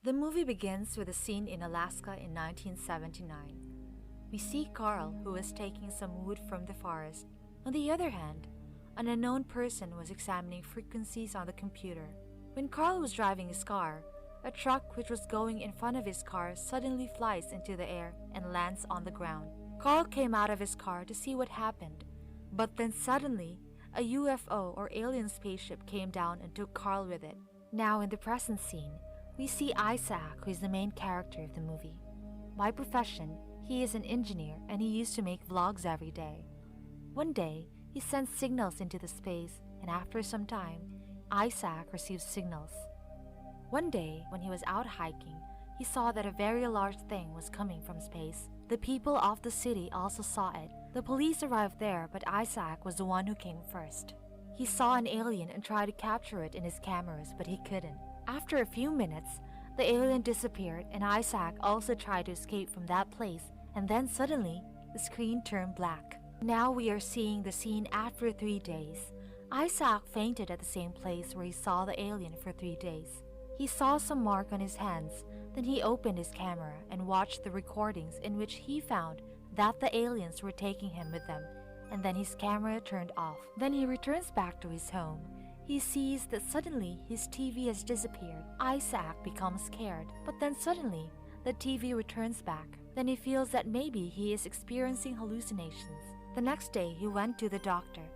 The movie begins with a scene in Alaska in 1979. We see Carl, who is taking some wood from the forest. On the other hand, an unknown person was examining frequencies on the computer. When Carl was driving his car, a truck which was going in front of his car suddenly flies into the air and lands on the ground. Carl came out of his car to see what happened, but then suddenly, a UFO or alien spaceship came down and took Carl with it. Now in the present scene, we see Isaac, who is the main character of the movie. By profession, he is an engineer and he used to make vlogs every day. One day, he sends signals into the space, and after some time, Isaac receives signals. One day, when he was out hiking, he saw that a very large thing was coming from space. The people of the city also saw it. The police arrived there, but Isaac was the one who came first. He saw an alien and tried to capture it in his cameras, but he couldn't. After a few minutes, the alien disappeared and Isaac also tried to escape from that place, and then suddenly, the screen turned black. Now we are seeing the scene after 3 days. Isaac fainted at the same place where he saw the alien for 3 days. He saw some mark on his hands, then he opened his camera and watched the recordings in which he found that the aliens were taking him with them, and then his camera turned off. Then he returns back to his home. He sees that suddenly his TV has disappeared. Isaac becomes scared, but then suddenly the TV returns back. Then he feels that maybe he is experiencing hallucinations. The next day he went to the doctor.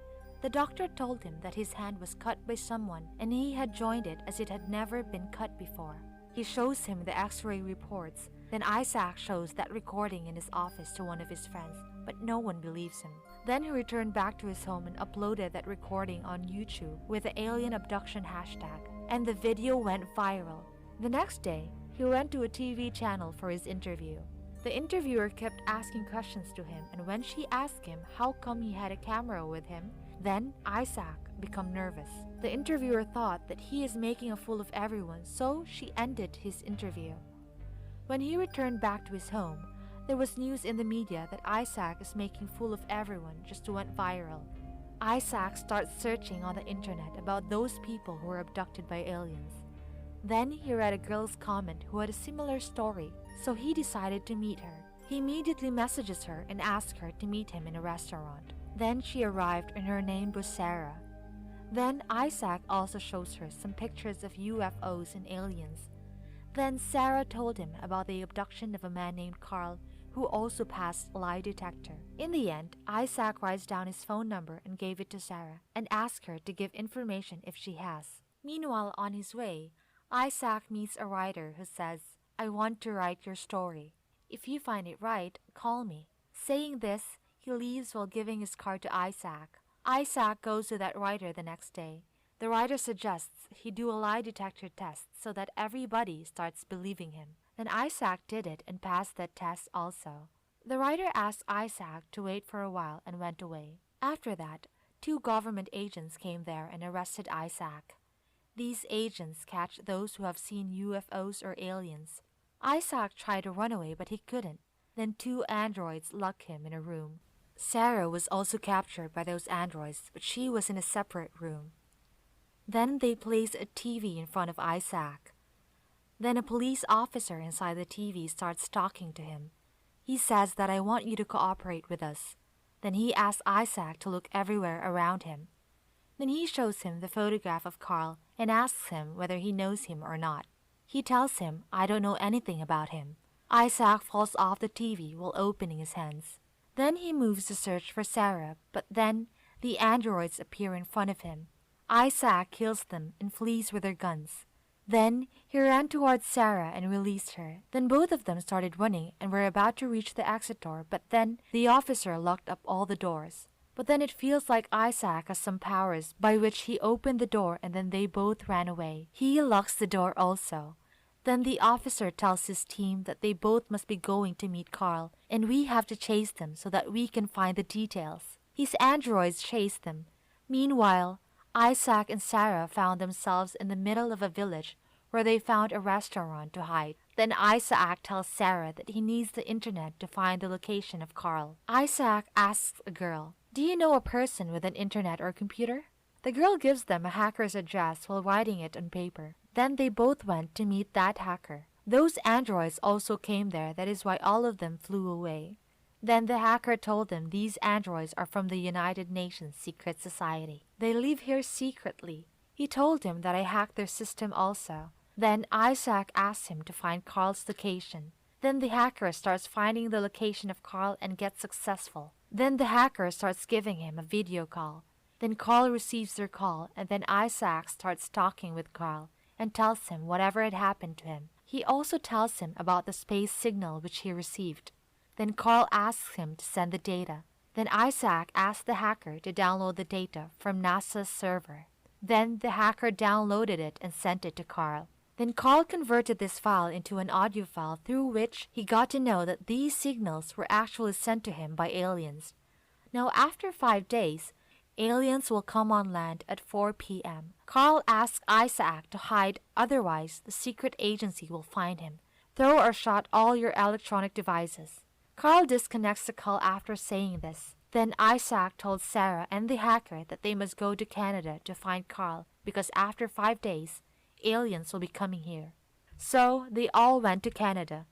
The doctor told him that his hand was cut by someone and he had joined it as it had never been cut before. He shows him the x-ray reports. Then Isaac shows that recording in his office to one of his friends, but no one believes him. Then he returned back to his home and uploaded that recording on YouTube with the alien abduction hashtag, and the video went viral. The next day, he went to a TV channel for his interview. The interviewer kept asking questions to him, and when she asked him how come he had a camera with him, then Isaac became nervous. The interviewer thought that he is making a fool of everyone, so she ended his interview. When he returned back to his home, there was news in the media that Isaac is making fool of everyone just went viral. Isaac starts searching on the internet about those people who were abducted by aliens. Then he read a girl's comment who had a similar story, so he decided to meet her. He immediately messages her and asks her to meet him in a restaurant. Then she arrived and her name was Sarah. Then Isaac also shows her some pictures of UFOs and aliens. Then Sarah told him about the abduction of a man named Carl who also passed a lie detector. In the end, Isaac writes down his phone number and gave it to Sarah and asked her to give information if she has. Meanwhile, on his way, Isaac meets a writer who says, "I want to write your story. If you find it right, call me." Saying this, he leaves while giving his card to Isaac. Isaac goes to that writer the next day. The writer suggests he do a lie detector test so that everybody starts believing him. Then Isaac did it and passed that test also. The writer asked Isaac to wait for a while and went away. After that, 2 government agents came there and arrested Isaac. These agents catch those who have seen UFOs or aliens. Isaac tried to run away, but he couldn't. Then 2 androids locked him in a room. Sarah was also captured by those androids, but she was in a separate room. Then they placed a TV in front of Isaac. Then a police officer inside the TV starts talking to him. He says that I want you to cooperate with us. Then he asks Isaac to look everywhere around him. Then he shows him the photograph of Carl and asks him whether he knows him or not. He tells him, "I don't know anything about him." Isaac falls off the TV while opening his hands. Then he moves to search for Sarah, but then the androids appear in front of him. Isaac kills them and flees with their guns. Then he ran towards Sarah and released her. Then both of them started running and were about to reach the exit door, but then the officer locked up all the doors. But then it feels like Isaac has some powers by which he opened the door and then they both ran away. He locks the door also. Then the officer tells his team that they both must be going to meet Carl and we have to chase them so that we can find the details. His androids chase them. Meanwhile, Isaac and Sarah found themselves in the middle of a village where they found a restaurant to hide. Then Isaac tells Sarah that he needs the internet to find the location of Carl. Isaac asks a girl, "Do you know a person with an internet or computer?" The girl gives them a hacker's address while writing it on paper. Then they both went to meet that hacker. Those androids also came there, that is why all of them flew away. Then the hacker told them these androids are from the United Nations Secret Society. They live here secretly. He told him that I hacked their system also. Then Isaac asked him to find Carl's location. Then the hacker starts finding the location of Carl and gets successful. Then the hacker starts giving him a video call. Then Carl receives their call, and then Isaac starts talking with Carl and tells him whatever had happened to him. He also tells him about the space signal which he received. Then Carl asks him to send the data. Then Isaac asks the hacker to download the data from NASA's server. Then the hacker downloaded it and sent it to Carl. Then Carl converted this file into an audio file through which he got to know that these signals were actually sent to him by aliens. Now after 5 days, aliens will come on land at 4 p.m. Carl asks Isaac to hide, otherwise the secret agency will find him. Throw or shut all your electronic devices. Carl disconnects the call after saying this. Then Isaac told Sarah and the hacker that they must go to Canada to find Carl because after 5 days, aliens will be coming here. So they all went to Canada.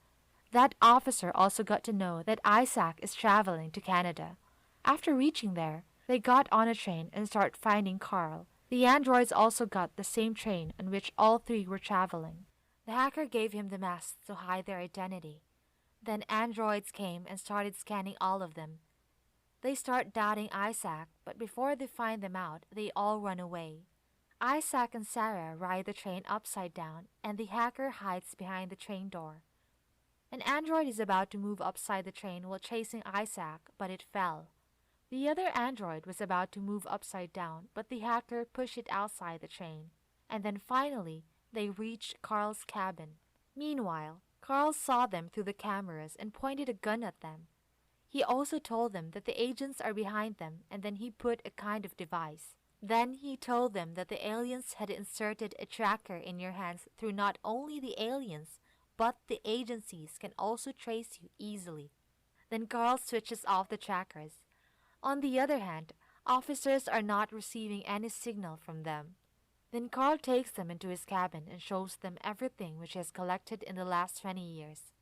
That officer also got to know that Isaac is traveling to Canada. After reaching there, they got on a train and started finding Carl. The androids also got the same train on which all three were traveling. The hacker gave him the masks to hide their identity. Then androids came and started scanning all of them. They start doubting Isaac, but before they find them out, they all run away. Isaac and Sarah ride the train upside down, and the hacker hides behind the train door. An android is about to move upside the train while chasing Isaac, but it fell. The other android was about to move upside down, but the hacker pushed it outside the train. And then finally, they reached Carl's cabin. Meanwhile, Carl saw them through the cameras and pointed a gun at them. He also told them that the agents are behind them, and then he put a kind of device. Then he told them that the aliens had inserted a tracker in your hands through not only the aliens, but the agencies can also trace you easily. Then Carl switches off the trackers. On the other hand, officers are not receiving any signal from them. Then Carl takes them into his cabin and shows them everything which he has collected in the last 20 years.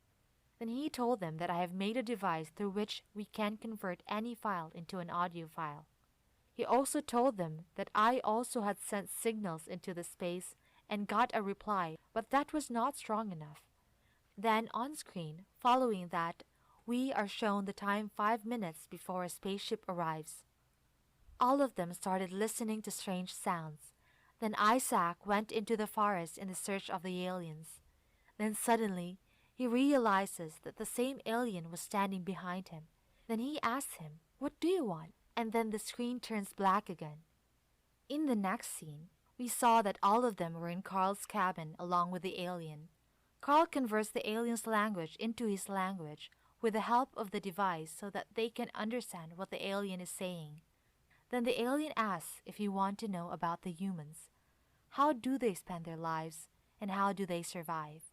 Then he told them that I have made a device through which we can convert any file into an audio file. He also told them that I also had sent signals into the space and got a reply, but that was not strong enough. Then on screen, following that, we are shown the time 5 minutes before a spaceship arrives. All of them started listening to strange sounds. Then Isaac went into the forest in the search of the aliens. Then suddenly, he realizes that the same alien was standing behind him. Then he asks him, "What do you want?" And then the screen turns black again. In the next scene, we saw that all of them were in Carl's cabin along with the alien. Carl converts the alien's language into his language with the help of the device so that they can understand what the alien is saying. Then the alien asks if you want to know about the humans. How do they spend their lives, and how do they survive?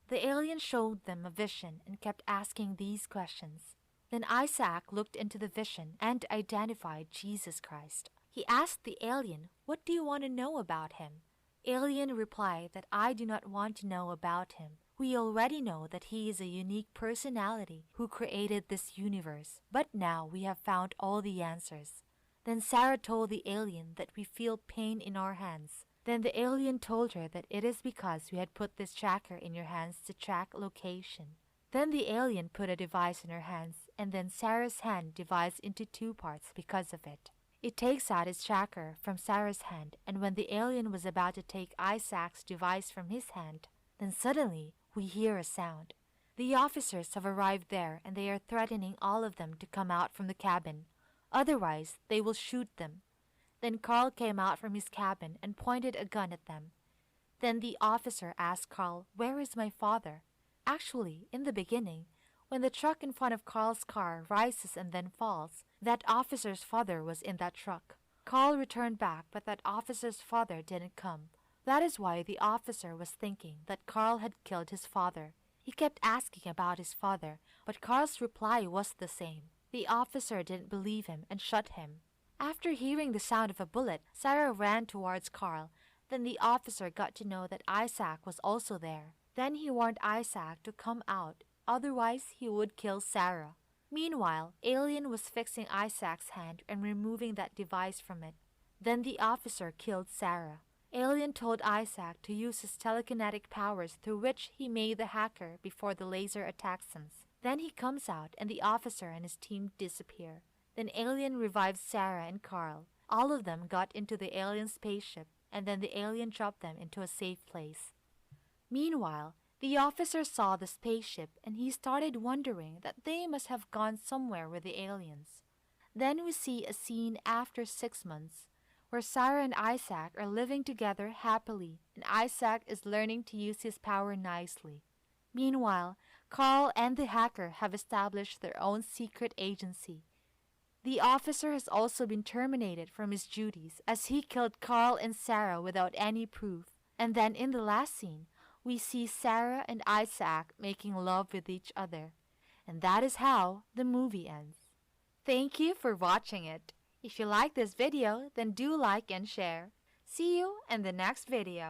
The alien showed them a vision and kept asking these questions. Then Isaac looked into the vision and identified Jesus Christ. He asked the alien, "What do you want to know about him?" Alien replied that I do not want to know about him. We already know that he is a unique personality who created this universe, but now we have found all the answers. Then Sarah told the alien that we feel pain in our hands. Then the alien told her that it is because we had put this tracker in your hands to track location. Then the alien put a device in her hands, and then Sarah's hand divides into 2 parts because of it. It takes out his tracker from Sarah's hand, and when the alien was about to take Isaac's device from his hand, then suddenly we hear a sound. The officers have arrived there, and they are threatening all of them to come out from the cabin. Otherwise, they will shoot them. Then Carl came out from his cabin and pointed a gun at them. Then the officer asked Carl, "Where is my father?" Actually, in the beginning, when the truck in front of Carl's car rises and then falls, that officer's father was in that truck. Carl returned back, but that officer's father didn't come. That is why the officer was thinking that Carl had killed his father. He kept asking about his father, but Carl's reply was the same. The officer didn't believe him and shot him. After hearing the sound of a bullet, Sarah ran towards Carl. Then the officer got to know that Isaac was also there. Then he warned Isaac to come out, otherwise he would kill Sarah. Meanwhile, Alien was fixing Isaac's hand and removing that device from it. Then the officer killed Sarah. Alien told Isaac to use his telekinetic powers through which he made the hacker before the laser attacks him. Then he comes out and the officer and his team disappear. Then Alien revives Sarah and Carl. All of them got into the alien spaceship and then the alien dropped them into a safe place. Meanwhile, the officer saw the spaceship and he started wondering that they must have gone somewhere with the aliens. Then we see a scene after 6 months where Sarah and Isaac are living together happily and Isaac is learning to use his power nicely. Meanwhile, Carl and the hacker have established their own secret agency. The officer has also been terminated from his duties as he killed Carl and Sarah without any proof. And then in the last scene, we see Sarah and Isaac making love with each other. And that is how the movie ends. Thank you for watching it. If you like this video, then do like and share. See you in the next video.